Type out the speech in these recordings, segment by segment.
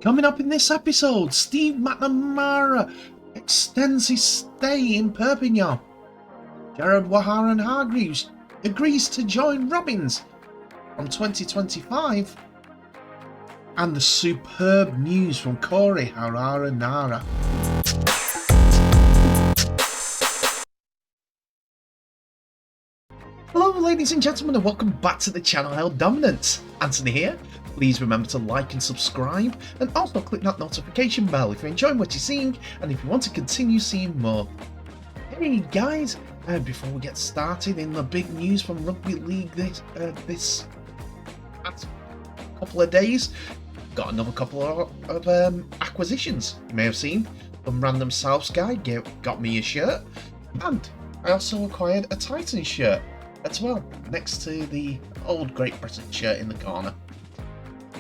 Coming up in this episode, Steve McNamara extends his stay in Perpignan. Waerea-Hargreaves agrees to join Robins from 2025. And the superb news from Harawira-Naera. Hello ladies and gentlemen, and welcome back to the channel Held Dominant. Anthony here. Please remember to like and subscribe, and also click that notification bell if you're enjoying what you're seeing and if you want to continue seeing more. Hey guys, before we get started in the big news from Rugby League this past couple of days, got another couple of acquisitions. You may have seen some random Souths guy got me a shirt, and I also acquired a Titans shirt as well, next to the old Great Britain shirt in the corner.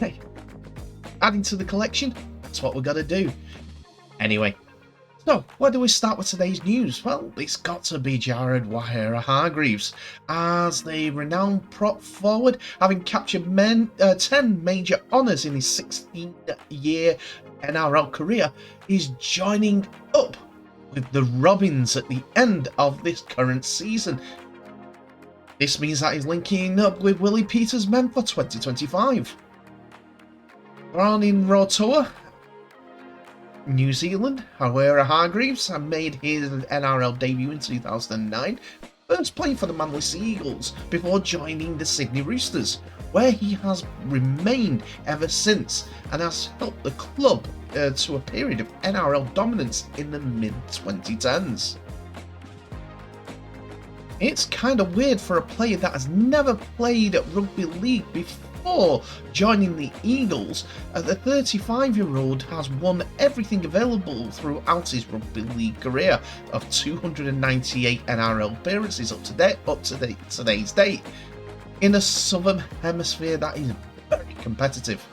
Hey, adding to the collection, that's what we're going to do. Anyway, so where do we start with today's news? Well, it's got to be Waerea-Hargreaves, as the renowned prop forward, having captured 10 major honours in his 16-year NRL career, is joining up with the Robins at the end of this current season. This means that he's linking up with Willie Peters' men for 2025. Born in Rotorua, New Zealand, Waerea-Hargreaves made his NRL debut in 2009, first playing for the Manly Sea Eagles before joining the Sydney Roosters, where he has remained ever since and has helped the club to a period of NRL dominance in the mid-2010s. It's kind of weird for a player that has never played at rugby league before joining the Eagles. The 35-year-old has won everything available throughout his rugby league career of 298 NRL appearances up to today's date, in a southern hemisphere that is very competitive.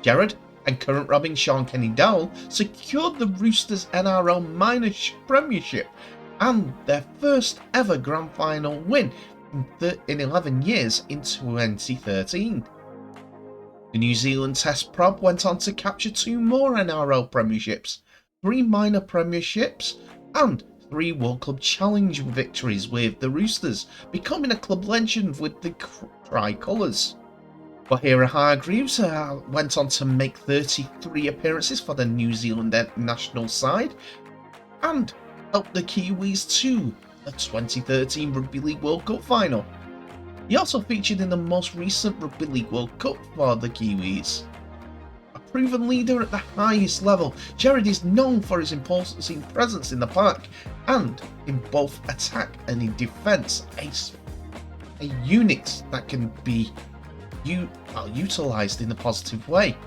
Jared and current Robin Sean Kenny-Dowell secured the Roosters NRL minor premiership and their first ever grand final win in 11 years in 2013. The New Zealand Test prop went on to capture 2 more NRL premierships, 3 minor premierships, and 3 World Club Challenge victories with the Roosters, becoming a club legend with the tricolours. Waerea-Hargreaves went on to make 33 appearances for the New Zealand national side and helped the Kiwis to the 2013 Rugby League World Cup final. He also featured in the most recent Rugby League World Cup for the Kiwis. A proven leader at the highest level, Jared is known for his imposing presence in the park and in both attack and in defence, a unit that can be utilised in a positive way.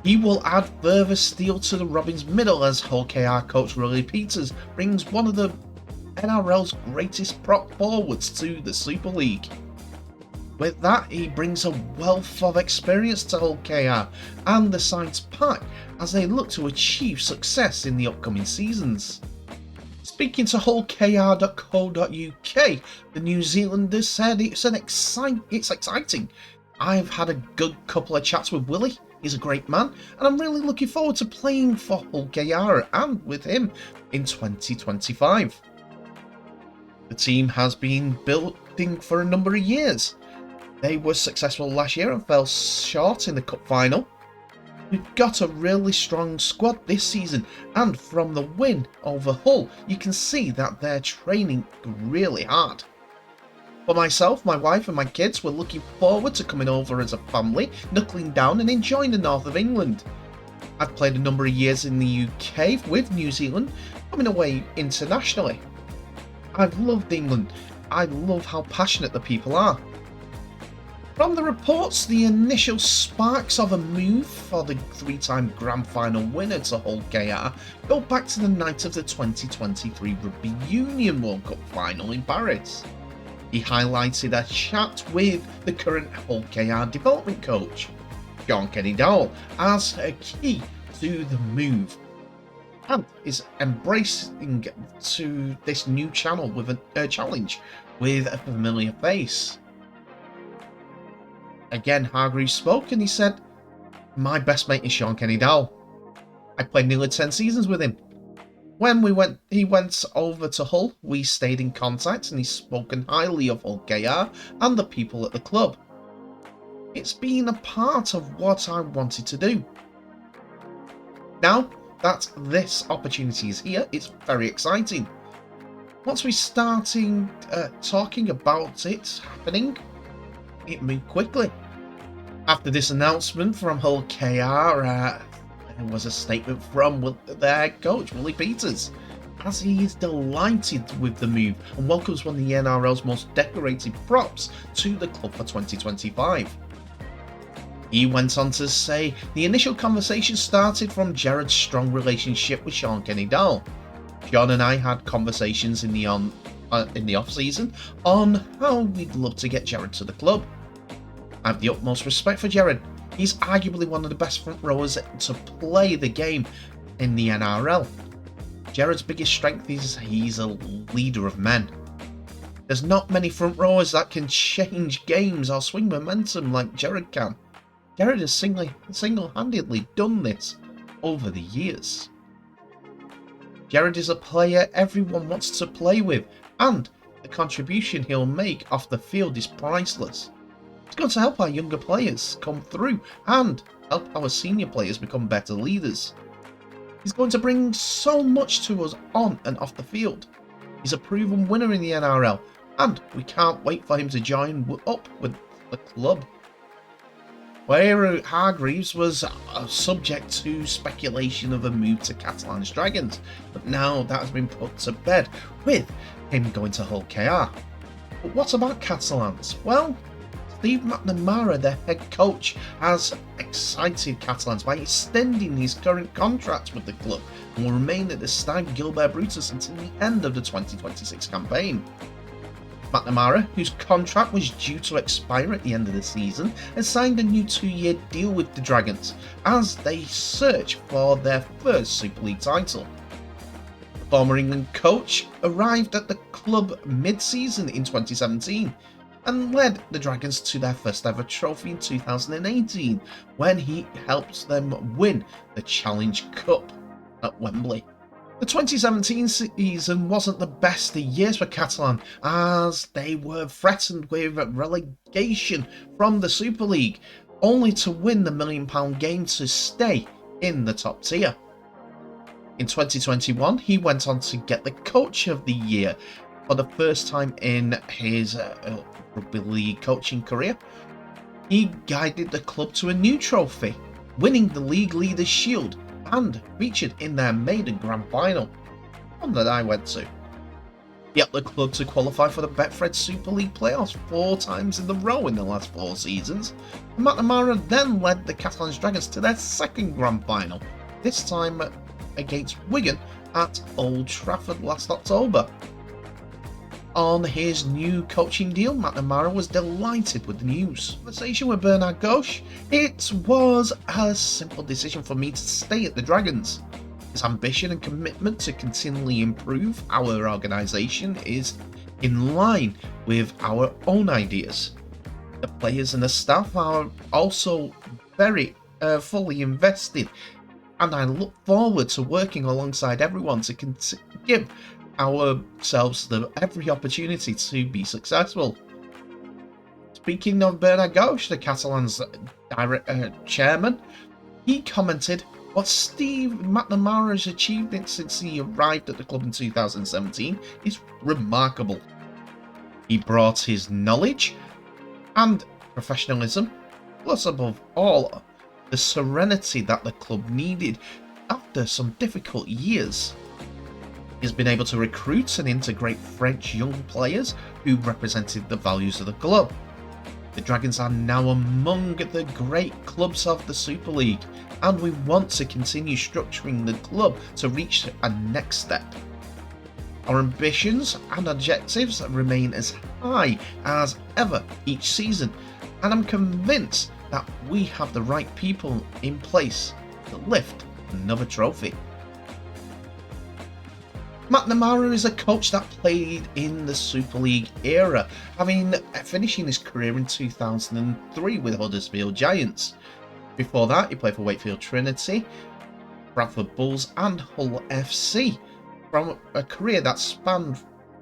He will add further steel to the Robins' middle as Hull KR coach Willie Peters brings one of the NRL's greatest prop forwards to the Super League. With that, he brings a wealth of experience to Hull KR and the side's pack as they look to achieve success in the upcoming seasons. Speaking to hullkr.co.uk, the New Zealanders said it's exciting. I've had a good couple of chats with Willie. He's a great man, and I'm really looking forward to playing for Hull KR and with him in 2025. The team has been building for a number of years. They were successful last year and fell short in the cup final. We've got a really strong squad this season, and from the win over Hull, you can see that they're training really hard. For myself, my wife and my kids were looking forward to coming over as a family, knuckling down and enjoying the north of England. I've played a number of years in the UK with New Zealand, coming away internationally. I've loved England. I love how passionate the people are. From the reports, the initial sparks of a move for the 3-time grand final winner to Hull KR go back to the night of the 2023 Rugby Union World Cup final in Paris. He highlighted a chat with the current Hull KR development coach, Sean Kenny-Dowell, as a key to the move, and is embracing to this new channel with a challenge with a familiar face. Again, Hargreaves spoke and he said, My best mate is Sean Kenny Dowell. I played nearly 10 seasons with him. When he went over to Hull, we stayed in contact and he's spoken highly of Hull KR and the people at the club. It's been a part of what I wanted to do. Now that this opportunity is here, it's very exciting. Once we started talking about it happening, it moved quickly. After this announcement from Hull KR, there was a statement from their head coach, Willie Peters, as he is delighted with the move and welcomes one of the NRL's most decorated props to the club for 2025. He went on to say the initial conversation started from Jared's strong relationship with Sean Kenny Dowell. Sean and I had conversations in the off-season on how we'd love to get Jared to the club. I have the utmost respect for Jared. He's arguably one of the best front rowers to play the game in the NRL. Jared's biggest strength is he's a leader of men. There's not many front rowers that can change games or swing momentum like Jared can. Jared has single-handedly done this over the years. Jared is a player everyone wants to play with, and the contribution he'll make off the field is priceless. He's going to help our younger players come through and help our senior players become better leaders. He's going to bring so much to us on and off the field. He's a proven winner in the NRL, and we can't wait for him to join up with the club. Waerea-Hargreaves was subject to speculation of a move to Catalans Dragons, but now that has been put to bed with him going to Hull KR. But what about Catalans? Well, Steve McNamara, their head coach, has excited Catalans by extending his current contract with the club and will remain at the Stag Gilbert Brutus until the end of the 2026 campaign. McNamara, whose contract was due to expire at the end of the season, has signed a new 2-year deal with the Dragons as they search for their first Super League title. The former England coach arrived at the club mid-season in 2017 and led the Dragons to their first ever trophy in 2018 when he helped them win the Challenge Cup at Wembley. The 2017 season wasn't the best of years for Catalan as they were threatened with relegation from the Super League, only to win the £1 million game to stay in the top tier. In 2021, he went on to get the Coach of the Year for the first time in his rugby league coaching career. He guided the club to a new trophy, winning the League Leaders Shield and featured in their maiden grand final, one that I went to. He helped the club to qualify for the Betfred Super League playoffs 4 times in a row in the last 4 seasons, and McNamara then led the Catalans Dragons to their second grand final, this time against Wigan at Old Trafford last October. On his new coaching deal, McNamara was delighted with the news. Conversation with Bernard Gauche, it was a simple decision for me to stay at the Dragons. His ambition and commitment to continually improve our organisation is in line with our own ideas. The players and the staff are also very fully invested, and I look forward to working alongside everyone to give ourselves every opportunity to be successful. Speaking of Bernard Gauche, the Catalans chairman, he commented, what Steve McNamara has achieved since he arrived at the club in 2017 is remarkable. He brought his knowledge and professionalism, plus above all, the serenity that the club needed after some difficult years. He's been able to recruit and integrate French young players who represented the values of the club. The Dragons are now among the great clubs of the Super League, and we want to continue structuring the club to reach a next step. Our ambitions and objectives remain as high as ever each season, and I'm convinced that we have the right people in place to lift another trophy. McNamara is a coach that played in the Super League era, finishing his career in 2003 with Huddersfield Giants. Before that, he played for Wakefield Trinity, Bradford Bulls and Hull FC, from a career that spanned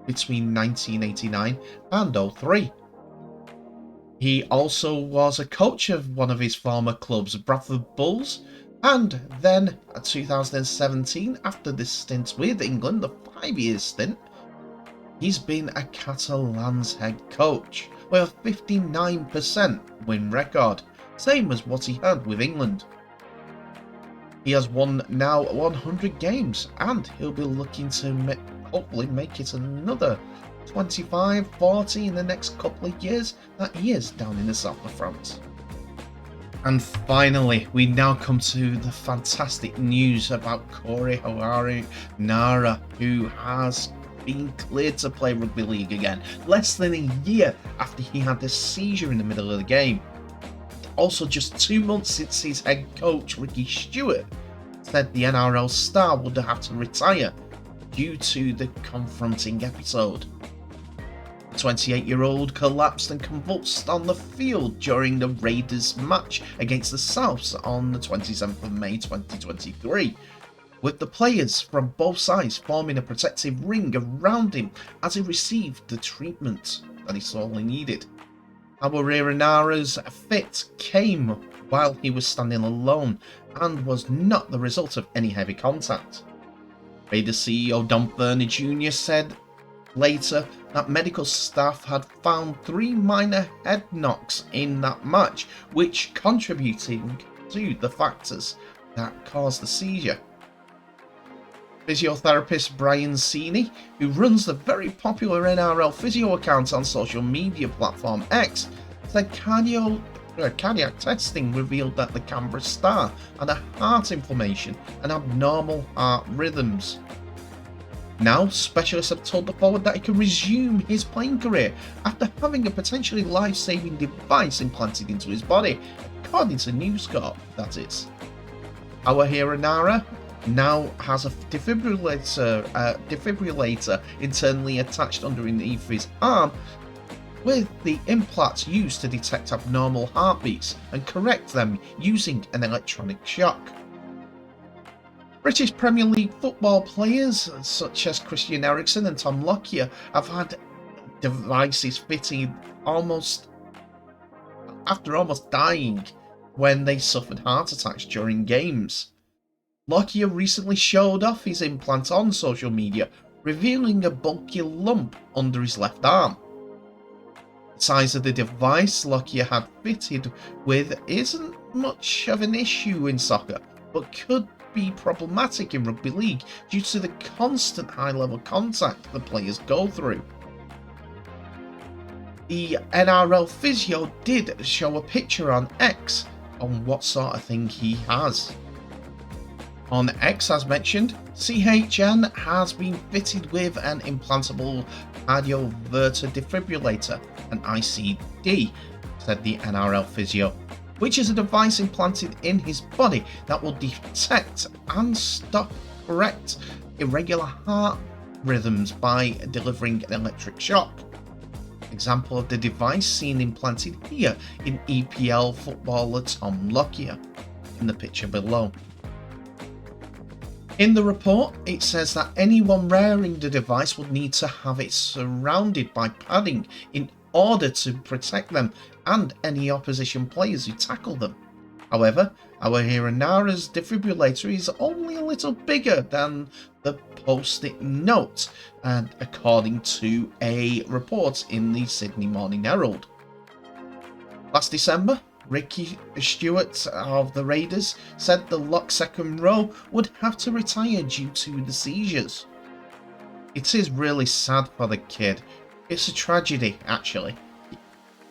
between 1989 and 03. He also was a coach of one of his former clubs, Bradford Bulls, and then in 2017, after this stint with England, the 5-year stint, he's been a Catalans head coach with a 59% win record, same as what he had with England. He has won now 100 games, and he'll be looking to hopefully make it another 25, 40 in the next couple of years that he is down in the south of France. And finally, we now come to the fantastic news about Harawira-Naera, who has been cleared to play rugby league again, less than a year after he had a seizure in the middle of the game. Also, just 2 months since his head coach, Ricky Stewart, said the NRL star would have to retire due to the confronting episode. The 28-year-old collapsed and convulsed on the field during the Raiders match against the Souths on the 27th of May 2023, with the players from both sides forming a protective ring around him as he received the treatment that he sorely needed. Harawira-Naera's fit came while he was standing alone and was not the result of any heavy contact. Raiders CEO Don Ferner Jr. said later that medical staff had found 3 minor head knocks in that match, which contributing to the factors that caused the seizure. Physiotherapist Brian Seeney, who runs the very popular NRL physio account on social media platform X, said cardiac testing revealed that the Canberra star had a heart inflammation and abnormal heart rhythms. Now, specialists have told the forward that he can resume his playing career after having a potentially life-saving device implanted into his body, according to News Corp, that is. Harawira-Naera now has a defibrillator internally attached underneath his arm, with the implants used to detect abnormal heartbeats and correct them using an electronic shock. British Premier League football players such as Christian Eriksen and Tom Lockyer have had devices fitted after almost dying when they suffered heart attacks during games. Lockyer recently showed off his implant on social media, revealing a bulky lump under his left arm. The size of the device Lockyer had fitted with isn't much of an issue in soccer, but could be problematic in rugby league due to the constant high-level contact the players go through. The NRL physio did show a picture on X on what sort of thing he has. On X, as mentioned, CHN has been fitted with an implantable cardioverter defibrillator, an ICD, said the NRL physio, which is a device implanted in his body that will detect and stop correct irregular heart rhythms by delivering an electric shock. Example of the device seen implanted here in EPL footballer Tom Lockyer, in the picture below. In the report, it says that anyone wearing the device would need to have it surrounded by padding in order to protect them and any opposition players who tackle them. However, Harawira-Naera's defibrillator is only a little bigger than the post-it note, and according to a report in the Sydney Morning Herald. Last December, Ricky Stewart of the Raiders said the lock second row would have to retire due to the seizures. It is really sad for the kid. It's a tragedy, actually,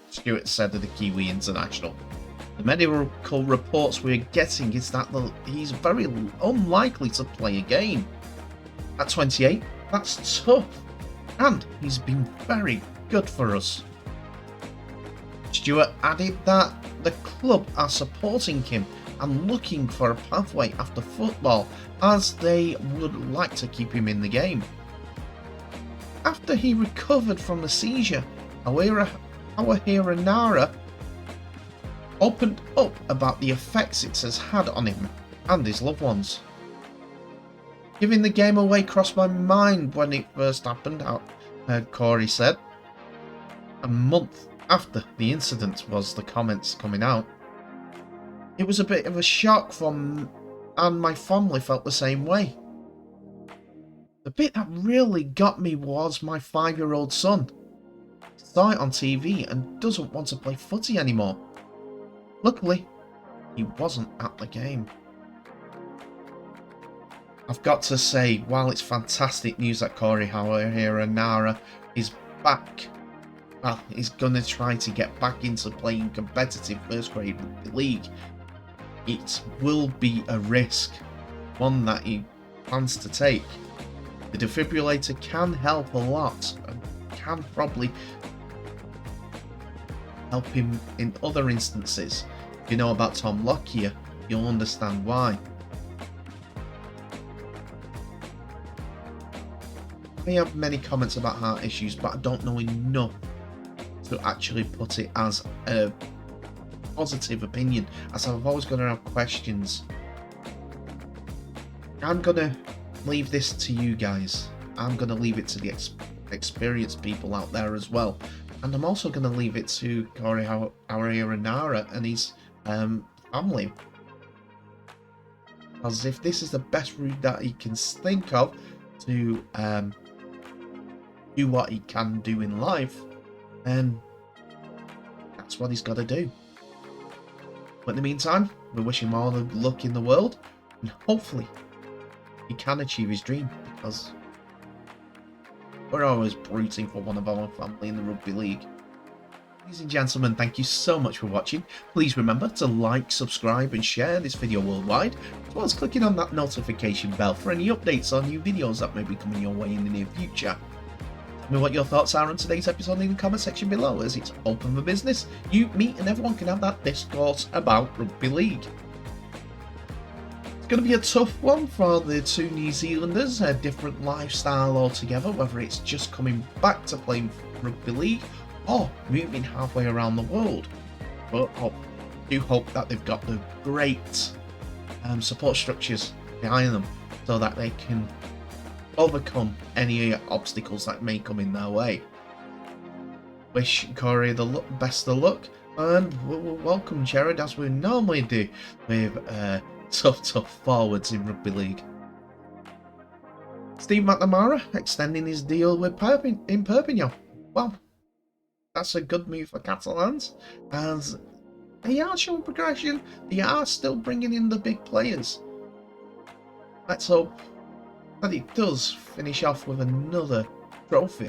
Stewart said of the Kiwi International. The medical reports we're getting is that he's very unlikely to play again. At 28, that's tough, and he's been very good for us. Stewart added that the club are supporting him and looking for a pathway after football, as they would like to keep him in the game. After he recovered from the seizure, Harawira-Naera opened up about the effects it has had on him and his loved ones. Giving the game away crossed my mind when it first happened, Corey said. A month after the incident was the comments coming out. It was a bit of a shock and my family felt the same way. The bit that really got me was my 5-year-old son. He saw it on TV and doesn't want to play footy anymore. Luckily, he wasn't at the game. I've got to say, while it's fantastic news that Harawira-Naera is back, well, he's going to try to get back into playing competitive first grade rugby league. It will be a risk, one that he plans to take. The defibrillator can help a lot and can probably help him in other instances. If you know about Tom Lockyer, you'll understand why. I have many comments about heart issues, but I don't know enough to actually put it as a positive opinion, as I've always going to have questions. I'm going to leave this to you guys. I'm going to leave it to the experienced people out there as well. And I'm also going to leave it to Harawira-Naera and his family. As if this is the best route that he can think of to do what he can do in life, then that's what he's got to do. But in the meantime, we wish him all the luck in the world, and hopefully he can achieve his dream, because we're always rooting for one of our family in the rugby league. Ladies and gentlemen, thank you so much for watching. Please remember to like, subscribe and share this video worldwide, as well as clicking on that notification bell for any updates on new videos that may be coming your way in the near future. Tell me what your thoughts are on today's episode in the comment section below, as it's open for business. You, me and everyone can have that discourse about rugby league. It's going to be a tough one for the two New Zealanders, a different lifestyle altogether, whether it's just coming back to playing rugby league or moving halfway around the world. But I do hope that they've got the great support structures behind them so that they can overcome any obstacles that may come in their way. Wish Corey the best of luck, and we'll welcome Jared as we normally do with tough forwards in rugby league. Steve McNamara extending his deal with in Perpignan. Well, that's a good move for Catalans, as they are showing progression. They are still bringing in the big players. Let's hope that it does finish off with another trophy,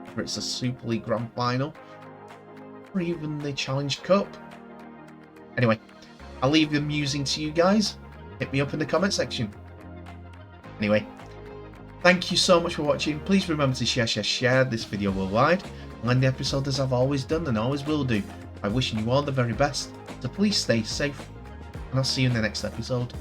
whether it's a Super League Grand Final or even the Challenge Cup. Anyway, I'll leave the musing to you guys. Hit me up in the comment section. Anyway, thank you so much for watching. Please remember to share this video worldwide, and end the episode as I've always done and always will do, by wishing you all the very best. So please stay safe, and I'll see you in the next episode.